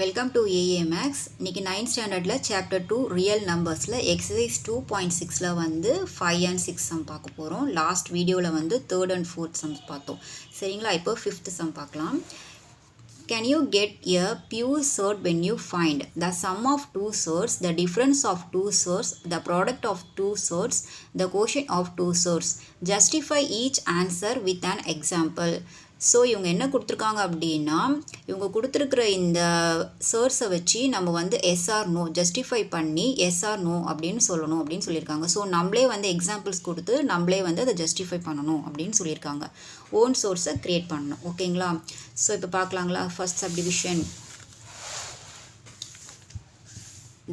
Welcome to AA Max. இன்னைக்கு 9th ஸ்டாண்டர்ட்ல chapter 2 real நம்பர்ஸ்ல exercise 2.6ல வந்து 5 and 6 சம் பார்க்க போறோம். லாஸ்ட் வீடியோல வந்து 3rd and 4th சம்ஸ் பார்த்தோம். சரிங்களா? இப்போ 5th சம் பார்க்கலாம். Can you get a pure surd when you find the sum of two surds, the difference of two surds, the product of two surds, the quotient of two surds? Justify each answer with an example. So இவங்க என்ன கொடுத்துருக்காங்க அப்படின்னா இவங்க கொடுத்துருக்குற இந்த சர்ஸை வச்சு நம்ம வந்து எஸ்ஆர் நோ ஜஸ்டிஃபை பண்ணி எஸ்ஆர் நோ அப்படின்னு சொல்லணும் அப்படின்னு சொல்லியிருக்காங்க. ஸோ நம்மளே வந்து எக்ஸாம்பிள்ஸ் கொடுத்து நம்மளே வந்து அதை ஜஸ்டிஃபை பண்ணணும் அப்படின்னு சொல்லியிருக்காங்க. ஓன் சோர்ஸை க்ரியேட் பண்ணணும். ஓகேங்களா? ஸோ இப்போ பார்க்கலாங்களா? First subdivision,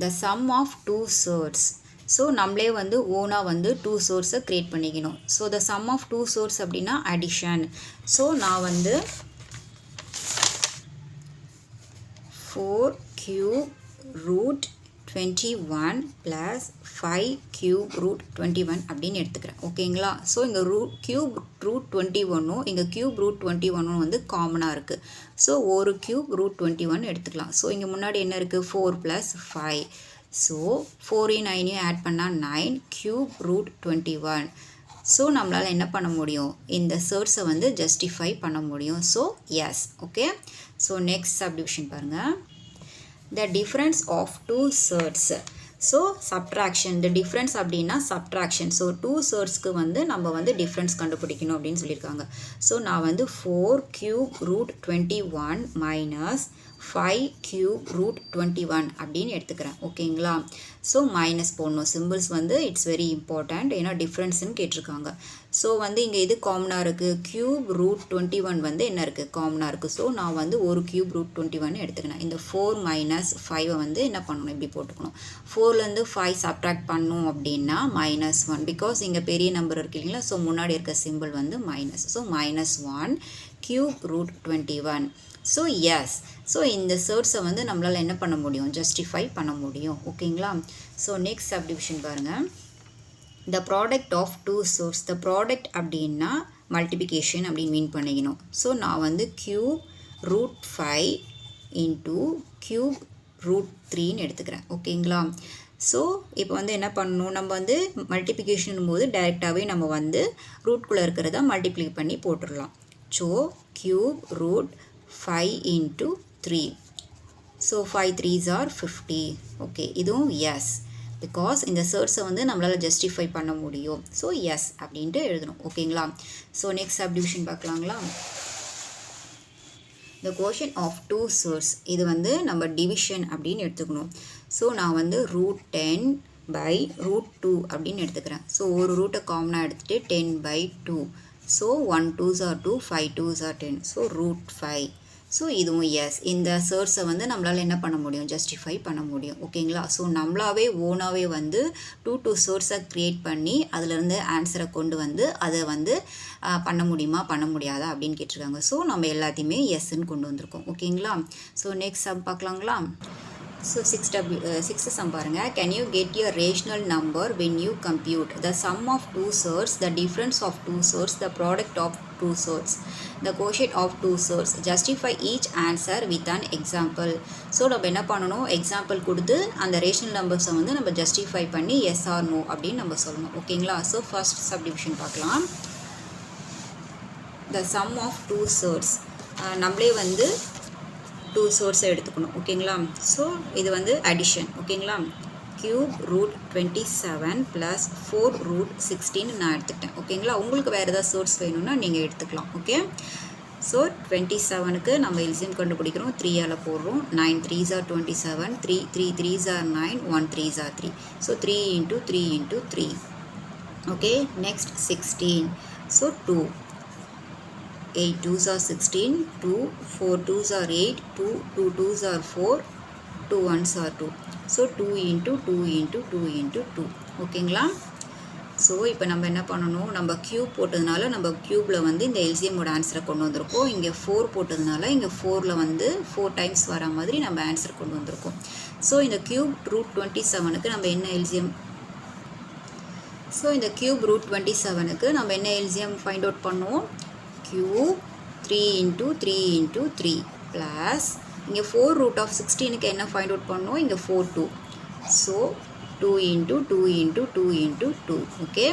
the sum of two surds. So நம்மளே வந்து ஓனாக வந்து டூ சோர்ஸை க்ரியேட் பண்ணிக்கணும். So the sum of two surds அப்படின்னா அடிஷன். ஸோ நான் வந்து 4 cube root 21 plus 5 cube root 21 அப்படின்னு எடுத்துக்கிறேன். ஓகேங்களா? ஸோ இங்கே cube root 21 இங்கே cube root 21 வந்து காமனாக இருக்குது. ஸோ ஒரு cube root 21 எடுத்துக்கலாம். ஸோ இங்கே முன்னாடி என்ன இருக்குது? 4 + 5. ஸோ 4 9 ஆட் பண்ணால் 9 cube root 21. ஸோ நம்மளால் என்ன பண்ண முடியும்? இந்த சர்ட்ஸை வந்து ஜஸ்டிஃபை பண்ண முடியும். So S. Okay. So next subdivision பாருங்கள். The difference of two surds. So subtraction. The difference அப்படின்னா சப்ட்ராக்ஷன். ஸோ டூ சர்ட்ஸ்க்கு வந்து நம்ம வந்து டிஃப்ரென்ஸ் கண்டுபிடிக்கணும் அப்படின்னு சொல்லியிருக்காங்க. ஸோ நான் வந்து 4 cube root 21 minus 5 cube root 21 அப்படின்னு எடுத்துக்கிறேன். ஓகேங்களா? ஸோ மைனஸ் போடணும். சிம்பிள்ஸ் வந்து இட்ஸ் வெரி இம்பார்ட்டண்ட். ஏன்னா டிஃப்ரென்ஸ்ன்னு கேட்டிருக்காங்க. ஸோ வந்து இங்கே இது காமனாக இருக்குது. கியூப் ரூட் 21 வந்து என்ன இருக்குது? காமனாக இருக்குது. ஸோ நான் வந்து ஒரு கியூப் ரூட் 21 எடுத்துக்கிறேன். இந்த 4 மைனஸ் 5 வந்து என்ன பண்ணணும்? இப்படி போட்டுக்கணும். 4லேருந்து 5 சப்ட்ராக்ட் பண்ணணும் அப்படின்னா -1. பிகாஸ் இங்கே பெரிய நம்பர் இருக்கு இல்லைங்களா? ஸோ முன்னாடி இருக்க சிம்பிள் வந்து minus. So -1 cube root 21. So yes. So இந்த சர்ட்ஸை வந்து நம்மளால் என்ன பண்ண முடியும்? ஜஸ்டிஃபை பண்ண முடியும். ஓகேங்களா? ஸோ நெக்ஸ்ட் சப்டிவிஷன் பாருங்கள். The product of two surds. The product அப்படின்னா மல்டிபிகேஷன் அப்படின்னு மீன் பண்ணிக்கணும். ஸோ நான் வந்து cube root 5 into cube root 3ன்னு எடுத்துக்கிறேன். ஓகேங்களா? ஸோ இப்போ வந்து என்ன பண்ணணும்? நம்ம வந்து மல்டிபிகேஷன் போது டைரெக்டாகவே நம்ம வந்து ரூட்குள்ளே இருக்கிறத மல்டிப்ளை பண்ணி போட்டுடலாம். So cube root 5 into 3. So 5 3s are 50. Okay, இதுவும் எஸ். பிகாஸ் இந்த சர்ட்ஸை வந்து நம்மளால் ஜஸ்டிஃபை பண்ண முடியும். ஸோ எஸ் அப்படின்ட்டு எழுதணும். ஓகேங்களா? ஸோ நெக்ஸ்ட் சப்டிவிஷன் பார்க்கலாங்களா? The quotient of two surds. இது வந்து நம்ம டிவிஷன் அப்படின்னு எடுத்துக்கணும். ஸோ நான் வந்து ரூட் 10 பை ரூட் 2 அப்படின்னு எடுத்துக்கிறேன். ஸோ ஒரு ரூட்டை காமனாக எடுத்துகிட்டு 10/2. So 1 2s are 2, 5 2s are 10. So root 5. So இதுவும் எஸ். இந்த சர்ட்ஸை வந்து நம்மளால் என்ன பண்ண முடியும்? ஜஸ்டிஃபை பண்ண முடியும். ஓகேங்களா? ஸோ நம்மளாவே ஓனாகவே வந்து டூ சர்ட்ஸை க்ரியேட் பண்ணி அதிலேருந்து ஆன்சரை கொண்டு வந்து அதை வந்து பண்ண முடியுமா பண்ண முடியாதா அப்படின்னு கேட்டிருக்காங்க. ஸோ நம்ம எல்லாத்தையுமே எஸ்ன்னு கொண்டு வந்திருக்கோம். ஓகேங்களா? ஸோ நெக்ஸ்ட் சம் பார்க்கலாங்களா? ஸோ 6th சம் பாருங்கள். Can you get your rational number when you compute the sum of two surds, the difference of two surds, the product of two surds, the quotient of two surds, justify each answer with an example. So நம்ம என்ன பண்ணணும்? Example கொடுத்து அந்த rational நம்பர்ஸை வந்து நம்ம justify பண்ணி S R no அப்படின்னு நம்ம சொல்லணும். ஓகேங்களா? ஸோ ஃபர்ஸ்ட் சப்டிவிஷன் பார்க்கலாம். The sum of two surds. நம்மளே வந்து டூ சோர்ஸை எடுத்துக்கணும். ஓகேங்களா? ஸோ இது வந்து அடிஷன். ஓகேங்களா? கியூப் ரூட் 27 ப்ளஸ் 4 ரூட் 16 நான் எடுத்துக்கிட்டேன். ஓகேங்களா? உங்களுக்கு வேறு ஏதாவது சோர்ஸ் வேணும்னா நீங்கள் எடுத்துக்கலாம். ஓகே. ஸோ 27க்கு நம்ம எல்சிஎம் கண்டுபிடிக்கிறோம். 3ஆல் போடுறோம். 9 3s are 27, 3 3s are 9, 1 3s are 3. So 3 into 3 into 3. Okay. Next 16. So 2. 8 2s are 16, 2 4 2s are 8, 2 2s are 4, 2 1s are 2. So 2 into 2 into 2 into 2. ஓகேங்களா? ஸோ இப்போ நம்ம என்ன பண்ணணும்? நம்ம கியூப் போட்டதுனால நம்ம கியூப்பில் வந்து இந்த எல்சிஎம்மோட ஆன்சரை கொண்டு வந்திருக்கோம். இங்கே 4 போட்டதுனால இங்கே 4ல் வந்து 4 டைம்ஸ் வர மாதிரி நம்ம ஆன்சர் கொண்டு வந்திருக்கோம். ஸோ இந்த கியூப் ரூட் 27க்கு நம்ம என்ன எல்சிஎம்? ஸோ இந்த கியூப் ரூட் 27க்கு நம்ம என்ன எல்சிஎம் ஃபைண்ட் அவுட் பண்ணுவோம்? cube 3 into 3 into 3 plus இங்கே 4 ரூட் ஆஃப் 16க்கு என்ன ஃபைண்ட் அவுட் பண்ணோம், இங்கே 4 2. So 2 into 2 into 2 into 2. Okay,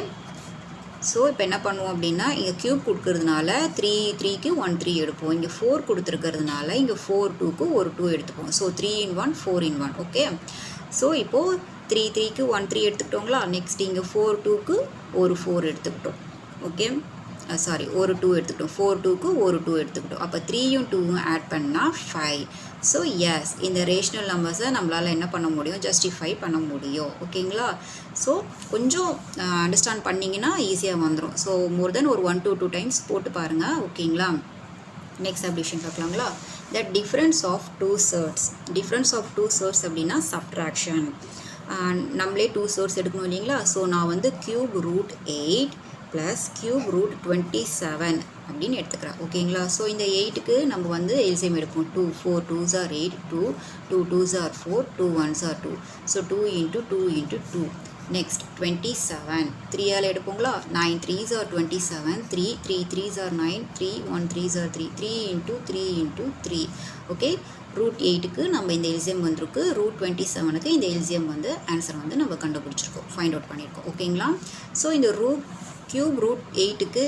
so இப்போ என்ன பண்ணுவோம் அப்படின்னா இங்கே க்யூப் கொடுக்கறதுனால 3 3க்கு 1 3 எடுப்போம். இங்கே 4 கொடுத்துருக்கிறதுனால இங்கே 4 2க்கு ஒரு 2 எடுத்துப்போம். So 3 in 1 4 in 1. Okay, so இப்போது 3 3க்கு 1 3 எடுத்துக்கிட்டோங்களா. நெக்ஸ்ட் இங்கே 4 2க்கு ஒரு 4 எடுத்துக்கிட்டோம். ஓகே, சாரி ஒரு 2 எடுத்துக்கிட்டோம். 4 2க்கு ஒரு 2 எடுத்துக்கிட்டோம். அப்போ 3யும் 2யும் ஆட் பண்ணால் 5. ஸோ எஸ், இந்த ரேஷ்னல் நம்பர்ஸை நம்மளால் என்ன பண்ண முடியும், ஜஸ்டிஃபை பண்ண முடியும். ஓகேங்களா. ஸோ கொஞ்சம் அண்டர்ஸ்டாண்ட் பண்ணிங்கன்னா ஈஸியாக வந்துடும். ஸோ மோர் தென் ஒரு 1 to 2 டைம்ஸ் போட்டு பாருங்கள். ஓகேங்களா. நெக்ஸ்ட் சப்டிவிஷன் பார்க்கலாங்களா. The difference of 2 surds. Difference of 2 surds அப்படின்னா சப்ட்ராக்ஷன். நம்மளே 2 சர்ட்ஸ் எடுக்கணும் இல்லைங்களா. ஸோ நான் வந்து cube root 8 plus cube root 27 அப்படின்னு எடுத்துக்கிறேன். ஓகேங்களா. ஸோ இந்த 8க்கு நம்ம வந்து எல்சிஎம் எடுப்போம். 2 4 2s are 8, 2 2 2s are 4, 2 1s are 2. So 2 into 2 into 2. Next 27 3ஆல் எடுப்போங்களா. 9 3s are 27, 3 3 3s are 9, 3 1 3s are 3, 3 into 3 into 3. Okay, root 8க்கு நம்ம இந்த எல்சிஎம் வந்திருக்கு. ரூட் 27க்கு இந்த எல்சிஎம் வந்து ஆன்சர் வந்து நம்ம கண்டுபிடிச்சிருக்கோம், ஃபைண்ட் அவுட் பண்ணியிருக்கோம். ஓகேங்களா. ஸோ இந்த கியூப் ரூட் 8க்கு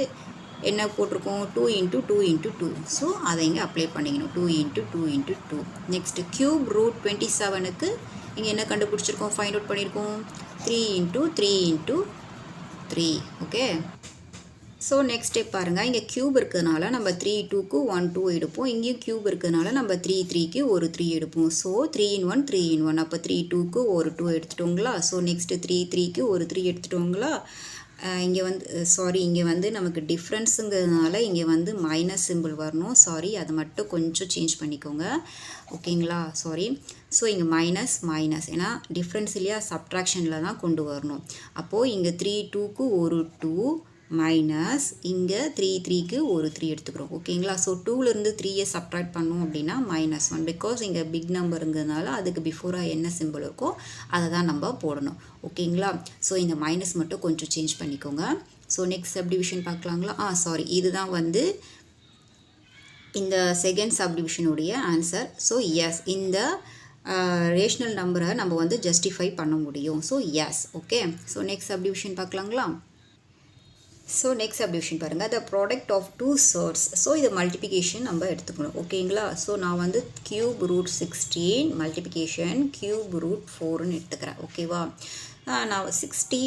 என்ன போட்டிருக்கோம், 2 into 2 into 2. ஸோ அதை இங்கே அப்ளை பண்ணிக்கணும், 2 into 2 into 2. Next cube root 27க்கு இங்கே என்ன கண்டுபிடிச்சிருக்கோம், ஃபைண்ட் அவுட் பண்ணியிருக்கோம், 3 into 3 into 3. Okay, so next step பாருங்கள். இங்கே க்யூப் இருக்கிறதுனால நம்ம 3 2க்கு 1 2 எடுப்போம். இங்கேயும் க்யூப் இருக்கிறதுனால நம்ம 3 3க்கு ஒரு 3 எடுப்போம். So 3 in 1 3 in 1. அப்போ 3 2க்கு ஒரு 2 எடுத்துட்டோங்களா. ஸோ நெக்ஸ்ட்டு 3 3க்கு ஒரு 3 எடுத்துட்டோங்களா. இங்கே வந்து இங்கே வந்து நமக்கு டிஃப்ரென்ஸுங்கிறதுனால இங்கே வந்து மைனஸ் சிம்பிள் வரணும். சாரி, அதை மட்டும் கொஞ்சம் சேஞ்ச் பண்ணிக்கோங்க. ஓகேங்களா. சாரி. ஸோ இங்கே மைனஸ் மைனஸ், ஏன்னா டிஃப்ரென்ஸ் இல்லையா, சப்ட்ராக்ஷனில் தான் கொண்டு வரணும். அப்போது இங்கே 3 2க்கு ஒரு 2 மைனஸ் இங்கே 3 3க்கு ஒரு 3 எடுத்துக்கிறோம். ஓகேங்களா. ஸோ 2லேருந்து 3யை சப்ட்ராக்ட் பண்ணோம் அப்படின்னா -1. பிகாஸ் இங்கே பிக் நம்பருங்கிறதுனால அதுக்கு பிஃபோராக என்ன சிம்பிள் இருக்கோ அதை தான் நம்ம போடணும். ஓகேங்களா. ஸோ இந்த மைனஸ் மட்டும் கொஞ்சம் சேஞ்ச் பண்ணிக்கோங்க. ஸோ நெக்ஸ்ட் சப்டிவிஷன் பார்க்கலாங்களா. சாரி, இதுதான் வந்து இந்த செகண்ட் சப்டிவிஷனுடைய ஆன்சர். ஸோ எஸ், இந்த ரேஷ்னல் நம்பரை நம்ம வந்து ஜஸ்டிஃபை பண்ண முடியும். So S. Okay, so next subdivision பார்க்கலாங்களா. ஸோ நெக்ஸ்ட் சப்டிவிஷன் பாருங்கள். The product of 2 surds. So இது மல்டிப்ளிகேஷன் நம்ம எடுத்துக்கணும். ஓகேங்களா. ஸோ நான் வந்து cube root 16 multiplication cube root 4ன்னு எடுத்துக்கிறேன். ஓகேவா. நான் 60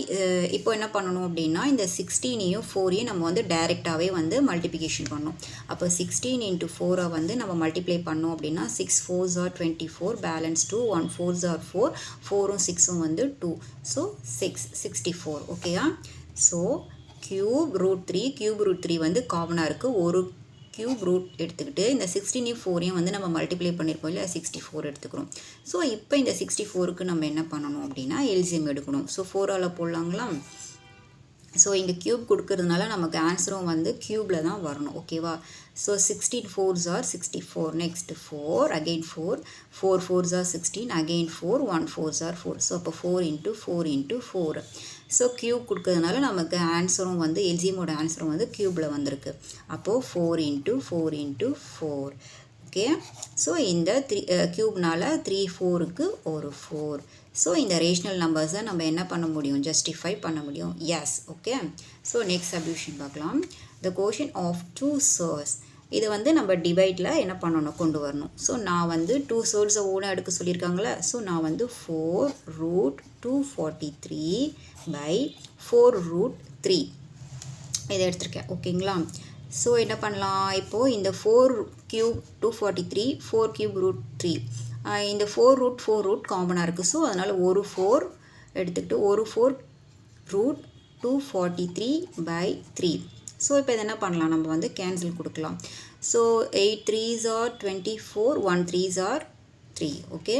இப்போ என்ன பண்ணணும் அப்படின்னா இந்த 16யும் 4யும் நம்ம வந்து டைரெக்டாகவே வந்து மல்டிப்ளிகேஷன் பண்ணணும். அப்போ 16 into 4 வந்து நம்ம மல்டிப்ளை பண்ணோம் அப்படின்னா 6 4s are 24, balance 2, 1 4s are 4, 4ம் 6ம் வந்து 2. ஸோ 6 64. ஓகேயா. So cube root 3 cube root 3 வந்து காமனாக இருக்குது. ஒரு கியூப் ரூட் எடுத்துக்கிட்டு இந்த 16யும் 4யும் வந்து நம்ம மல்டிப்ளை பண்ணியிருக்கோம் இல்லையா, 64 எடுத்துக்கிறோம். ஸோ இப்போ இந்த 64க்கு நம்ம என்ன பண்ணணும் அப்படின்னா எல்சிஎம் எடுக்கணும். ஸோ 4ஆல் போடலாங்களா. ஸோ இங்கே க்யூப் கொடுக்கறதுனால நமக்கு ஆன்சரும் வந்து க்யூப்பில் தான் வரணும். ஓகேவா. So 16 4s are 64. Next 4 again 4 4 4s are 16, again 4 1 4s are 4. So அப்போ 4 into 4 into 4. ஸோ க்யூப் கொடுக்கறதுனால நமக்கு ஆன்சரும் வந்து எல்சிஎம்மோட ஆன்சரும் வந்து க்யூப்பில் வந்திருக்கு. அப்போது 4 into 4 into 4. ஓகே. ஸோ இந்த க்யூப்னால 3 4க்கு ஒரு 4. ஸோ இந்த ரேஷ்னல் நம்பர்ஸை நம்ம என்ன பண்ண முடியும், ஜஸ்டிஃபை பண்ண முடியும். Yes. Okay. So next subdivision பார்க்கலாம். The quotient of 2 surds. இதை வந்து நம்ம டிவைடில் என்ன பண்ணணும், கொண்டு வரணும். ஸோ நான் வந்து 2 சர்ட்ஸை ஓனாக எடுக்க சொல்லியிருக்காங்களே. ஸோ நான் வந்து 4 root 243 by 4 root 3 இதை எடுத்திருக்கேன். ஓகேங்களா. ஸோ என்ன பண்ணலாம், இப்போது இந்த 4 cube 243 4 cube root 3 இந்த 4 root காமனாக இருக்குது. ஸோ அதனால் ஒரு 4 எடுத்துக்கிட்டு ஒரு 4 root 243 by 3. ஸோ இப்போ இதை என்ன பண்ணலாம், நம்ம வந்து கேன்சல் கொடுக்கலாம். So 8 3s are 24, 1 3s are 3. Okay.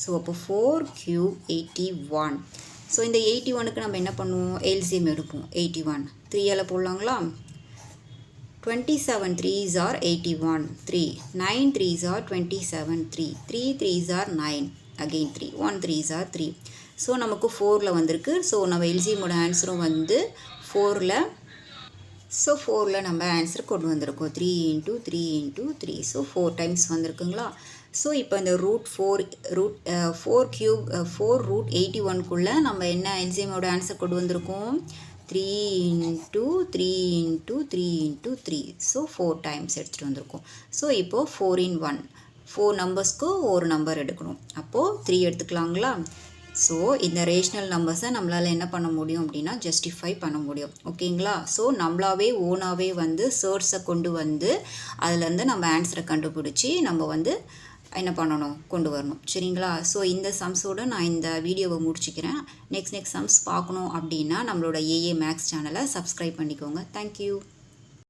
So அப்போ 4 cube 81. ஸோ இந்த 81க்கு நம்ம என்ன பண்ணுவோம், எல்சிஎம் எடுப்போம். 81 3ஆல் போடலாங்களா. 27 3s are 81 3, 9 3s are 27 3, 3 3s are 9, again 3, 1 3s are 3. So நமக்கு 4ல் வந்திருக்கு. ஸோ நம்ம எல்சிஎம்மோட ஆன்சரும் வந்து 4ல். ஸோ 4ல் நம்ம ஆன்சர் கொண்டு வந்திருக்கோம். 3 into 3 into 3. ஸோ 4 டைம்ஸ் வந்திருக்குங்களா. ஸோ இப்போ இந்த ஃபோர் ரூட் 81க்குள்ளே நம்ம என்ன எல்சிஎம்மோட ஆன்சர் கொண்டு வந்திருக்கோம் 3 into 3 into 3 into 3. So 4 times எடுத்துகிட்டு வந்திருக்கோம். ஸோ இப்போது 4 in 1 4 நம்பர்ஸ்க்கு ஒரு நம்பர் எடுக்கணும். அப்போது 3 எடுத்துக்கலாங்களா? ஸோ இந்த ரேஷ்னல் நம்பர்ஸை நம்மளால் என்ன பண்ண முடியும் அப்படின்னா ஜஸ்டிஃபை பண்ண முடியும். ஓகேங்களா? ஸோ நம்மளாவே ஓனாகவே வந்து சர்ட்ஸை கொண்டு வந்து அதுலேருந்து நம்ம ஆன்சரை கண்டுபிடிச்சி நம்ம வந்து என்ன பண்ணணும், கொண்டு வரணும். சரிங்களா? ஸோ இந்த சம்ஸோடு நான் இந்த வீடியோவை முடிச்சுக்கிறேன். நெக்ஸ்ட் சம்ஸ் பார்க்கணும் அப்படின்னா நம்மளோட ஏஏ மேக்ஸ் சேனலை சப்ஸ்கிரைப் பண்ணிக்கோங்க. தேங்க்யூ.